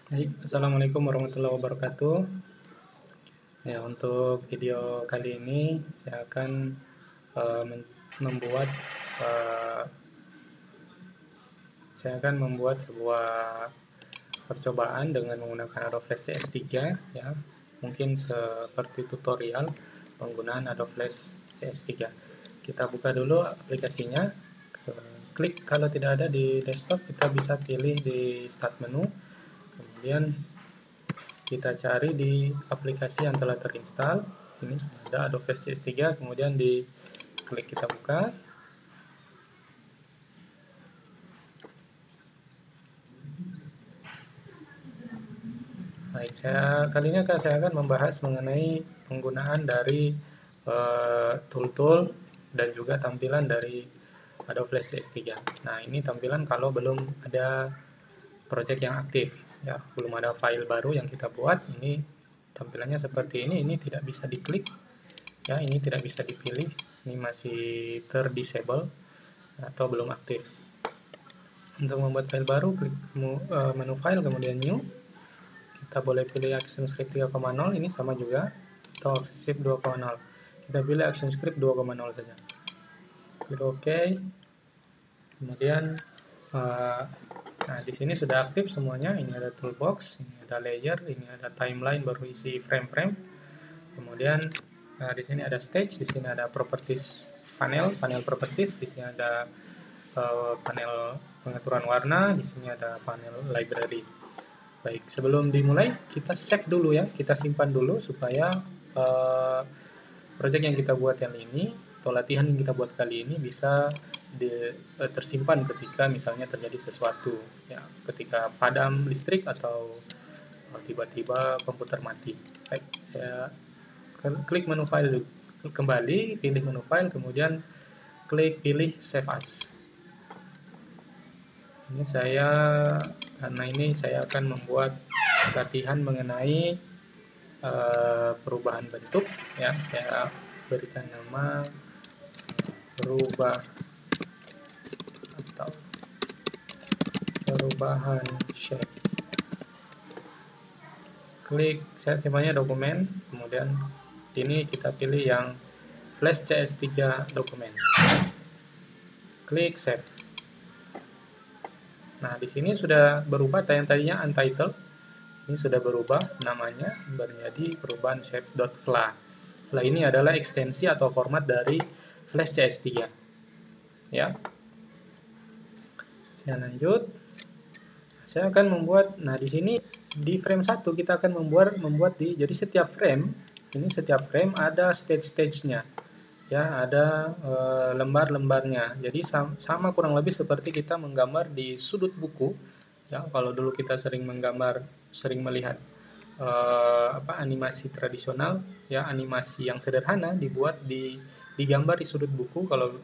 Baik, Assalamualaikum warahmatullahi wabarakatuh. Ya, untuk video kali ini saya akan membuat eh, sebuah percobaan dengan menggunakan Adobe Flash CS3 ya. Mungkin seperti tutorial penggunaan Adobe Flash CS3. Kita buka dulu aplikasinya. Klik kalau tidak ada di desktop, kita bisa pilih di start menu. Kemudian kita cari di aplikasi yang telah terinstall. Ini sudah ada Adobe Flash CS3, kemudian di klik kita buka. Baik, kali ini saya akan membahas mengenai penggunaan dari tool-tool dan juga tampilan dari Adobe Flash CS3. Nah, ini tampilan kalau belum ada project yang aktif ya, belum ada file baru yang kita buat. Ini tampilannya seperti ini tidak bisa diklik ya, ini tidak bisa dipilih, ini masih terdisable atau belum aktif. Untuk membuat file baru, klik menu file, kemudian new. Kita boleh pilih ActionScript 3.0, ini sama juga, atau ActionScript 2.0. Kita pilih ActionScript 2.0 saja. Klik OK. Kemudian nah di sini sudah aktif semuanya. Ini ada toolbox, ini ada layer, ini ada timeline baru isi frame-frame. Kemudian di sini ada stage, di sini ada properties panel properties, di sini ada panel pengaturan warna, di sini ada panel library. Baik, sebelum dimulai kita save dulu ya, kita simpan dulu supaya project yang kita buat yang ini atau latihan yang kita buat kali ini bisa tersimpan ketika misalnya terjadi sesuatu ya, ketika padam listrik atau tiba-tiba komputer mati. Baik, saya klik menu file kembali, pilih menu file, kemudian klik pilih save as. Ini karena ini saya akan membuat latihan mengenai perubahan bentuk ya. Saya berikan nama berubah atau perubahan shape. Klik, saya simpannya dokumen, kemudian ini kita pilih yang Flash CS3 dokumen. Klik save. Nah, di sini sudah berubah, yang tadinya untitled, ini sudah berubah namanya menjadi perubahan shape.fla. Fla ini adalah ekstensi atau format dari Flash CS3. Ya. Saya lanjut. Saya akan membuat, nah di sini di frame 1 kita akan membuat jadi setiap frame, ini setiap frame ada stage-stage-nya. Ya, ada lembar-lembarnya. Jadi sama kurang lebih seperti kita menggambar di sudut buku. Ya, kalau dulu kita sering melihat animasi tradisional, ya animasi yang sederhana digambar di sudut buku. Kalau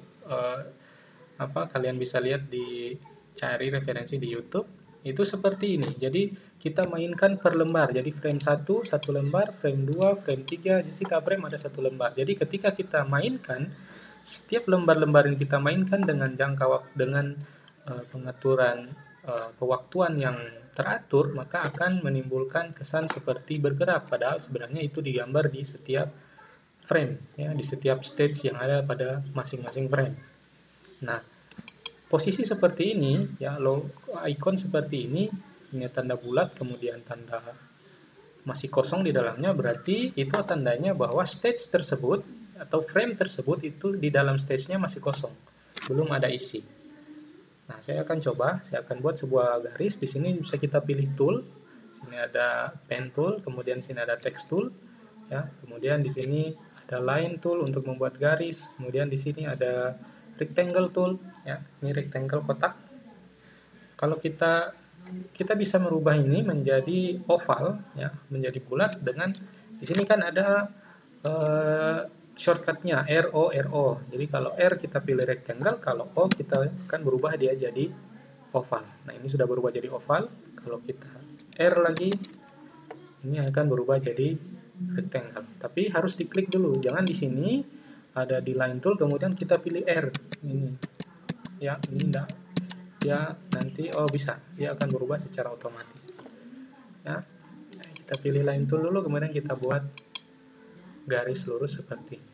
kalian bisa lihat cari referensi di YouTube, itu seperti ini. Jadi kita mainkan per lembar. Jadi frame 1 satu lembar, frame 2, frame 3, jadi setiap frame ada satu lembar. Jadi ketika kita mainkan, setiap lembar-lembar yang kita mainkan dengan jangka waktu, dengan pengaturan pewaktuan yang teratur, maka akan menimbulkan kesan seperti bergerak, padahal sebenarnya itu digambar di setiap frame ya, di setiap stage yang ada pada masing-masing frame. Nah, posisi seperti ini ya, icon seperti ini tanda bulat kemudian tanda masih kosong di dalamnya, berarti itu tandanya bahwa stage tersebut atau frame tersebut itu di dalam stage-nya masih kosong, belum ada isi. Nah, saya akan buat sebuah garis. Di sini bisa kita pilih tool. Sini ada pen tool, kemudian sini ada text tool ya. Kemudian di sini ada line tool untuk membuat garis. Kemudian di sini ada rectangle tool ya, ini rectangle kotak. Kalau kita bisa merubah ini menjadi oval ya, menjadi bulat dengan di sini kan ada shortcutnya RO. Jadi kalau R kita pilih rectangle, kalau O kita akan berubah dia jadi oval. Nah, ini sudah berubah jadi oval. Kalau kita R lagi, ini akan berubah jadi rectangle. Tapi harus diklik dulu, jangan di sini ada di line tool kemudian kita pilih R ini ya, ini enggak ya, nanti bisa dia akan berubah secara otomatis. Ya, kita pilih line tool dulu, kemudian kita buat garis lurus seperti ini.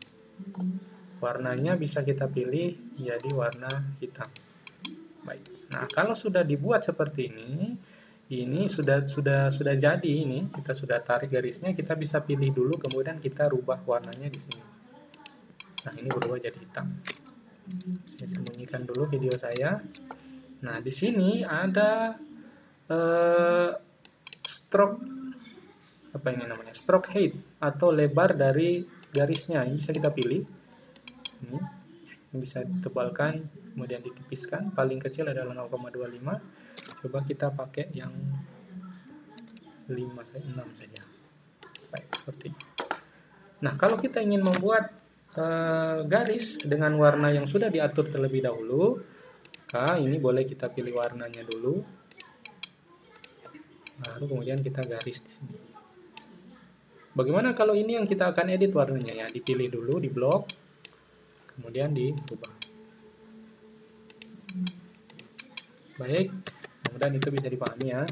Warnanya bisa kita pilih jadi warna hitam. Baik. Nah, kalau sudah dibuat seperti ini sudah jadi ini, kita sudah tarik garisnya, kita bisa pilih dulu, kemudian kita rubah warnanya di sini. Nah, ini berubah jadi hitam. Saya sembunyikan dulu video saya. Nah, di sini ada stroke, apa ini namanya? Stroke height atau lebar dari garisnya. Ini bisa kita pilih. Ini bisa ditebalkan, kemudian ditipiskan. Paling kecil adalah 0,25. Coba kita pakai yang 6 saja. Baik, seperti ini. Nah, kalau kita ingin membuat garis dengan warna yang sudah diatur terlebih dahulu, maka ini boleh kita pilih warnanya dulu. Lalu kemudian kita garis di sini. Bagaimana kalau ini yang kita akan edit warnanya ya? Dipilih dulu di blok, kemudian dirubah. Baik, mudah-mudahan itu bisa dipahami ya.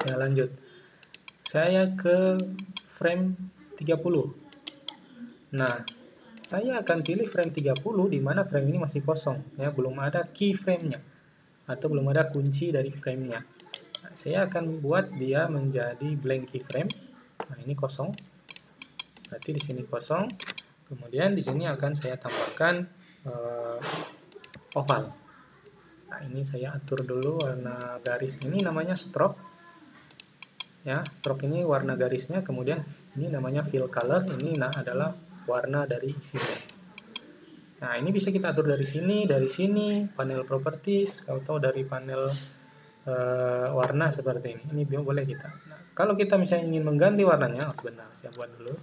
Saya lanjut. Saya ke frame 30. Nah, saya akan pilih frame 30 di mana frame ini masih kosong ya, belum ada keyframe-nya atau belum ada kunci dari frame-nya. Nah, saya akan buat dia menjadi blank keyframe. Nah, ini kosong. Berarti di sini kosong. Kemudian di sini akan saya tambahkan oval. Nah, ini saya atur dulu warna garis ini, namanya stroke. Ya, stroke ini warna garisnya, kemudian ini namanya fill color, ini adalah warna dari isinya. Nah, ini bisa kita atur dari sini, panel properties, atau dari panel warna seperti ini. Ini boleh kita. Nah, kalau kita misalnya ingin mengganti warnanya, sebentar, saya buat dulu.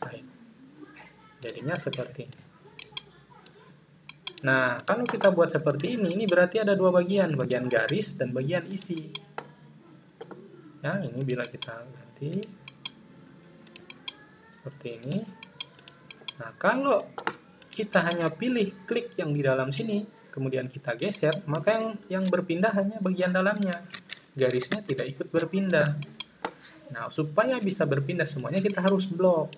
Baik. Jadinya seperti ini. Nah, kalau kita buat seperti ini berarti ada dua bagian garis dan bagian isi. Ya, ini bila kita ganti seperti ini. Nah, kalau kita hanya pilih klik yang di dalam sini, kemudian kita geser, maka yang berpindah hanya bagian dalamnya. Garisnya tidak ikut berpindah. Nah, supaya bisa berpindah semuanya, kita harus blok.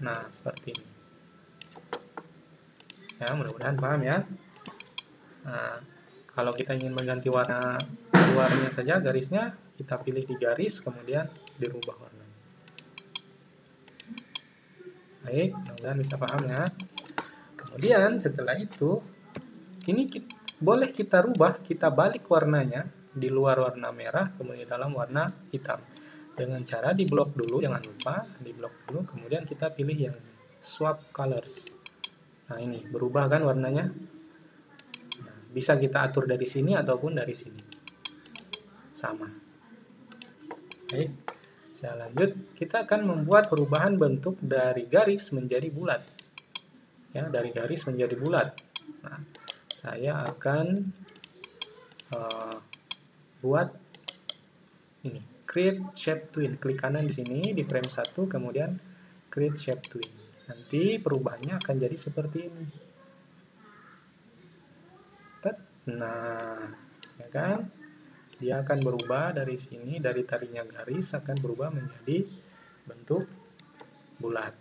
Nah, seperti ini. Ya, mudah-mudahan paham ya. Nah, kalau kita ingin mengganti warna luarnya saja, garisnya, kita pilih di garis, kemudian dirubah warna. Baik, mudah-mudahan bisa paham ya. Kemudian setelah itu, ini boleh kita rubah, kita balik warnanya, di luar warna merah, kemudian dalam warna hitam. Dengan cara di blok dulu, jangan lupa, di blok dulu, kemudian kita pilih yang swap colors. Nah, ini berubah kan warnanya. Nah, bisa kita atur dari sini ataupun dari sini. Sama. Baik, saya lanjut. Kita akan membuat perubahan bentuk dari garis menjadi bulat. Ya, dari garis menjadi bulat. Nah, saya akan buat ini, create shape twin. Klik kanan di sini di frame 1, kemudian create shape twin. Nanti perubahannya akan jadi seperti ini. Nah, ya kan? Dia akan berubah dari sini, dari tadinya garis akan berubah menjadi bentuk bulat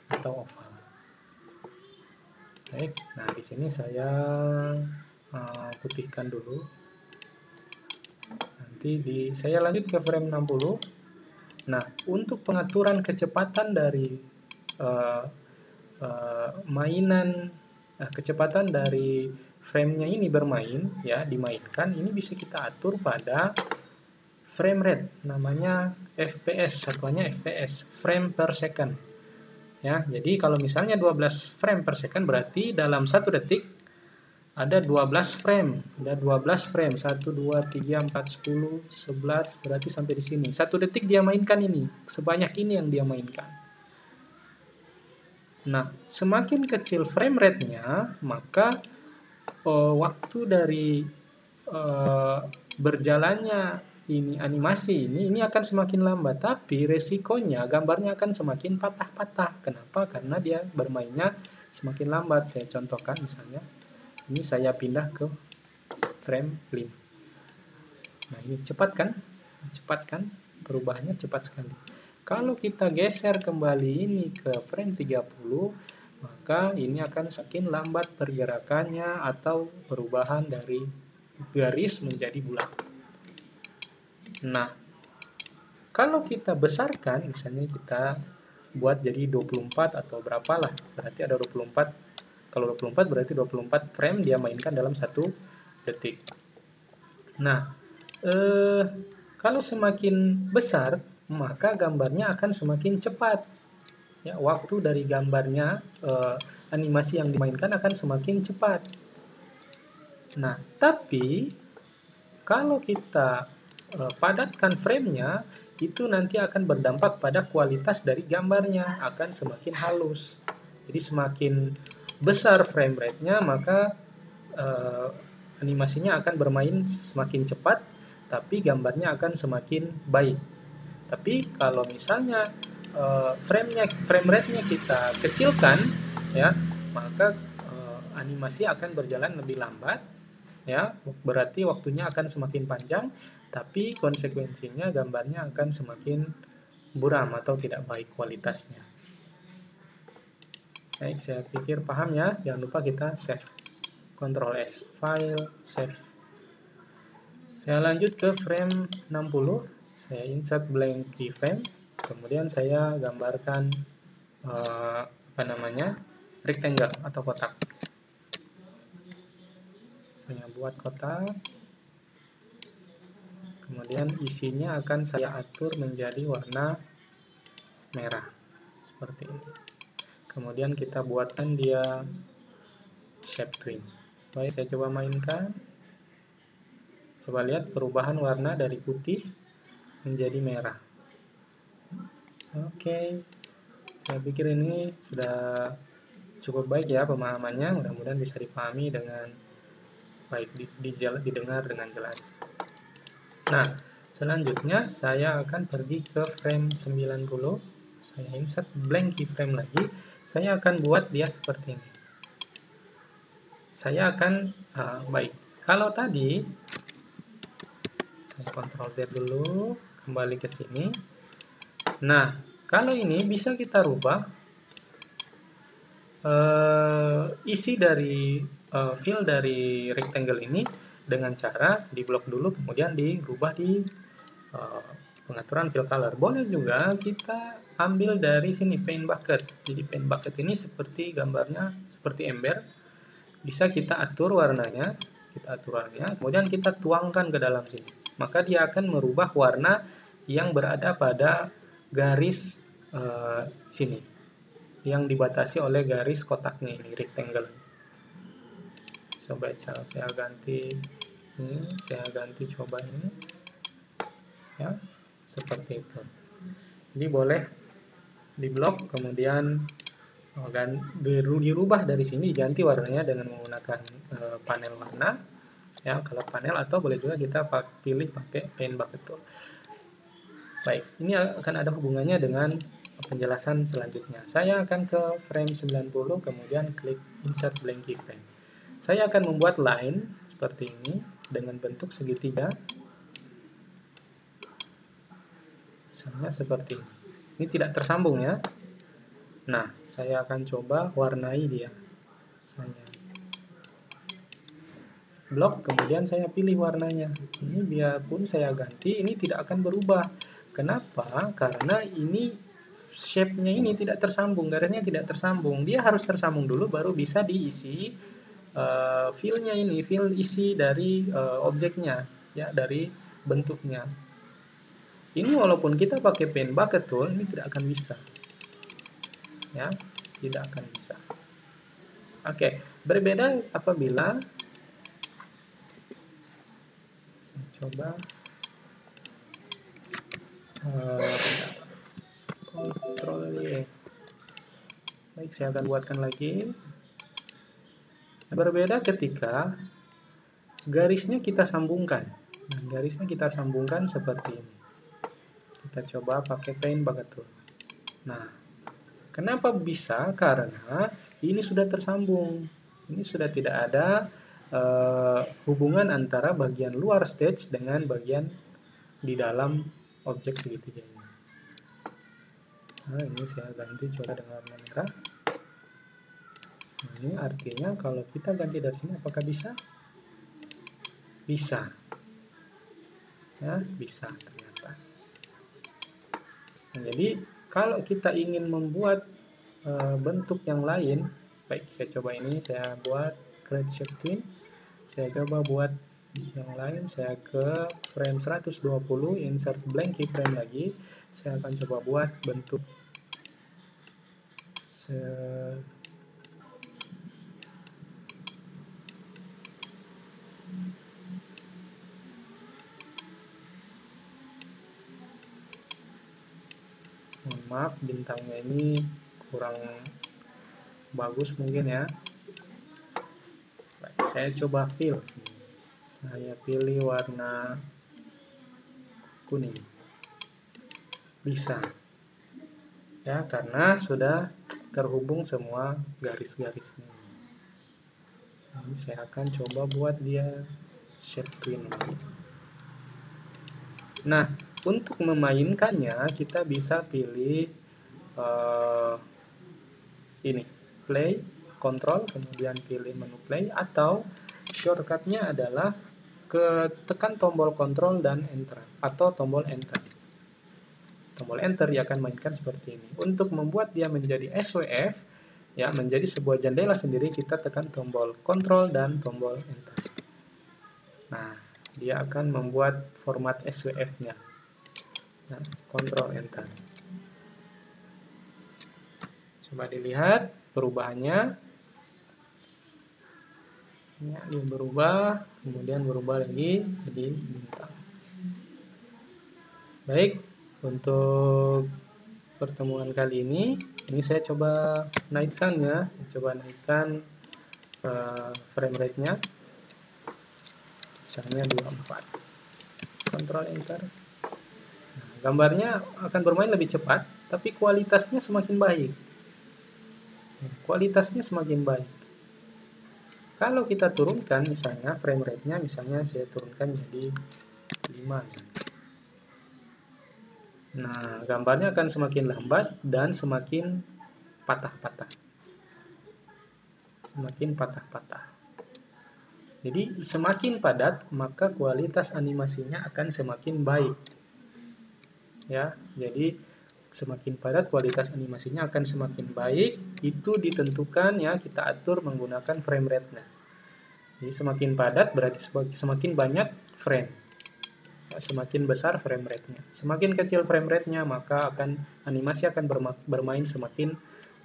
atau oval. Baik, nah di sini saya putihkan dulu. Nanti saya lanjut ke frame 60. Nah, untuk pengaturan kecepatan dari kecepatan dari frame-nya ini bermain, ya, dimainkan, ini bisa kita atur pada frame rate, namanya FPS, satuannya FPS, frame per second. Ya, jadi kalau misalnya 12 frame per second berarti dalam 1 detik ada 12 frame, 1, 2, 3, 4, 10, 11, berarti sampai di sini. 1 detik dia mainkan ini, sebanyak ini yang dia mainkan. Nah, semakin kecil frame rate-nya, maka waktu dari berjalannya ini animasi ini akan semakin lambat, tapi resikonya gambarnya akan semakin patah-patah. Kenapa? Karena dia bermainnya semakin lambat. Saya contohkan misalnya, ini saya pindah ke frame 5. Nah, ini cepat kan? Cepat kan? Perubahannya cepat sekali. Kalau kita geser kembali ini ke frame 30, maka ini akan semakin lambat pergerakannya atau perubahan dari garis menjadi bulat. Nah, kalau kita besarkan, misalnya kita buat jadi 24 atau berapalah, berarti ada 24. Kalau 24 berarti 24 frame dia mainkan dalam 1 detik. Nah, kalau semakin besar, maka gambarnya akan semakin cepat. Ya, waktu dari gambarnya, animasi yang dimainkan akan semakin cepat. Nah, tapi kalau kita padatkan framenya, itu nanti akan berdampak pada kualitas dari gambarnya, akan semakin halus. Jadi semakin besar frame rate-nya, maka animasinya akan bermain semakin cepat, tapi gambarnya akan semakin baik. Tapi kalau misalnya frame rate-nya kita kecilkan, ya, maka animasi akan berjalan lebih lambat, ya, berarti waktunya akan semakin panjang, tapi konsekuensinya gambarnya akan semakin buram atau tidak baik kualitasnya. Baik, saya pikir paham ya. Jangan lupa kita save. Ctrl S, file, save. Saya lanjut ke frame 60. Saya insert blank keyframe. Kemudian saya gambarkan rectangle atau kotak. Saya buat kotak. Kemudian isinya akan saya atur menjadi warna merah seperti ini. Kemudian kita buatkan dia shape twin. Baik, saya coba mainkan. Coba lihat perubahan warna dari putih menjadi merah. Oke, saya pikir ini sudah cukup baik ya pemahamannya. Mudah-mudahan bisa dipahami dengan baik, didengar dengan jelas. Nah, selanjutnya saya akan pergi ke frame 90. Saya insert blank keyframe lagi. Saya akan buat dia seperti ini. Saya akan, baik, kalau tadi, saya Ctrl Z dulu, kembali ke sini. Nah, kalau ini bisa kita rubah isi dari fill dari rectangle ini dengan cara di blok dulu, kemudian dirubah di pengaturan fill color. Boleh juga kita ambil dari sini paint bucket. Jadi paint bucket ini seperti gambarnya seperti ember. Bisa kita atur warnanya, kemudian kita tuangkan ke dalam sini. Maka dia akan merubah warna yang berada pada garis sini, yang dibatasi oleh garis kotaknya ini, rectangle. Coba saya ganti ini, coba ini, ya, seperti itu. Jadi boleh di blok, kemudian dirubah dari sini, diganti warnanya dengan menggunakan panel warna, ya, color panel, atau boleh juga kita pilih pakai paint bucket tool. Baik, ini akan ada hubungannya dengan penjelasan selanjutnya. Saya akan ke frame 90, kemudian klik insert blank keyframe. Saya akan membuat line seperti ini dengan bentuk segitiga, misalnya seperti ini. Ini tidak tersambung ya. Nah, saya akan coba warnai dia. Saya blok, kemudian saya pilih warnanya. Ini biarpun saya ganti, ini tidak akan berubah. Kenapa? Karena ini shape-nya ini tidak tersambung, garisnya tidak tersambung. Dia harus tersambung dulu, baru bisa diisi fill-nya ini, fill isi dari objeknya, ya, dari bentuknya. Ini walaupun kita pakai paint bucket tool, ini tidak akan bisa. Ya, tidak akan bisa. Oke, berbeda apabila coba Ctrl Y. Baik, saya akan buatkan lagi. Berbeda ketika garisnya kita sambungkan. Nah, garisnya kita sambungkan seperti ini. Kita coba pakai paint bucket tool. Nah, kenapa bisa? Karena ini sudah tersambung. Ini sudah tidak ada hubungan antara bagian luar stage dengan bagian di dalam objek segitiga ini. Nah, ini saya ganti coba dengan mantra. Ini artinya kalau kita ganti dari sini, apakah bisa? Bisa. Ya, bisa ternyata. Nah, jadi kalau kita ingin membuat bentuk yang lain, baik, saya coba ini, saya buat create shape twin. Saya coba buat yang lain, saya ke frame 120, insert blank keyframe lagi. Saya akan coba buat bentuk maaf, bintangnya ini kurang bagus mungkin ya. Baik, saya coba fill. Saya pilih warna kuning. Bisa. Ya, karena sudah terhubung semua garis-garisnya. Ini saya akan coba buat dia shape twin lagi. Nah, untuk memainkannya kita bisa pilih ini, play, control, kemudian pilih menu play, atau shortcutnya adalah tekan tombol control dan enter, atau tombol enter. Tombol enter dia akan mainkan seperti ini. Untuk membuat dia menjadi SWF, ya, menjadi sebuah jendela sendiri, kita tekan tombol control dan tombol enter. Nah, dia akan membuat format SWF-nya. Nah, control enter. Coba dilihat perubahannya. Ya, dia berubah, kemudian berubah lagi jadi bintang. Baik, untuk pertemuan kali ini saya coba naikkan ya, saya coba naikkan frame rate-nya, misalnya 24. Control enter. Nah, gambarnya akan bermain lebih cepat, tapi kualitasnya semakin baik. Kualitasnya semakin baik. Kalau kita turunkan misalnya frame rate-nya, misalnya saya turunkan jadi 5. Nah, gambarnya akan semakin lambat dan semakin patah-patah. Semakin patah-patah. Jadi, semakin padat, maka kualitas animasinya akan semakin baik. Ya, jadi semakin padat kualitas animasinya akan semakin baik. Itu ditentukan ya, kita atur menggunakan frame rate-nya. Jadi semakin padat berarti semakin banyak frame. Semakin besar frame rate-nya. Semakin kecil frame rate-nya, maka animasi akan bermain semakin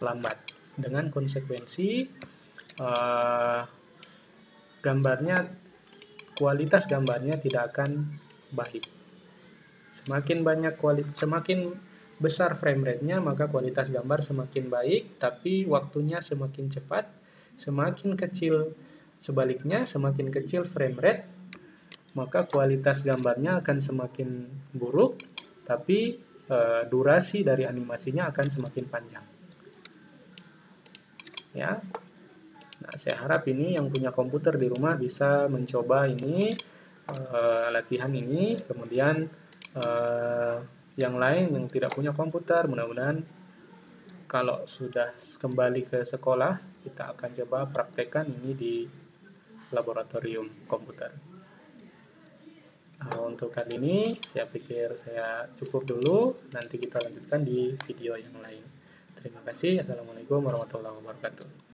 lambat. Dengan konsekuensi kualitas gambarnya tidak akan baik. Semakin besar frame rate-nya, maka kualitas gambar semakin baik, tapi waktunya semakin cepat. Semakin kecil sebaliknya, semakin kecil frame rate, maka kualitas gambarnya akan semakin buruk, tapi durasi dari animasinya akan semakin panjang. Ya. Nah, saya harap ini yang punya komputer di rumah bisa mencoba ini, latihan ini, kemudian yang lain yang tidak punya komputer, mudah-mudahan kalau sudah kembali ke sekolah, kita akan coba praktekkan ini di laboratorium komputer. Untuk kali ini saya pikir saya cukup dulu, nanti kita lanjutkan di video yang lain. Terima kasih. Assalamualaikum warahmatullahi wabarakatuh.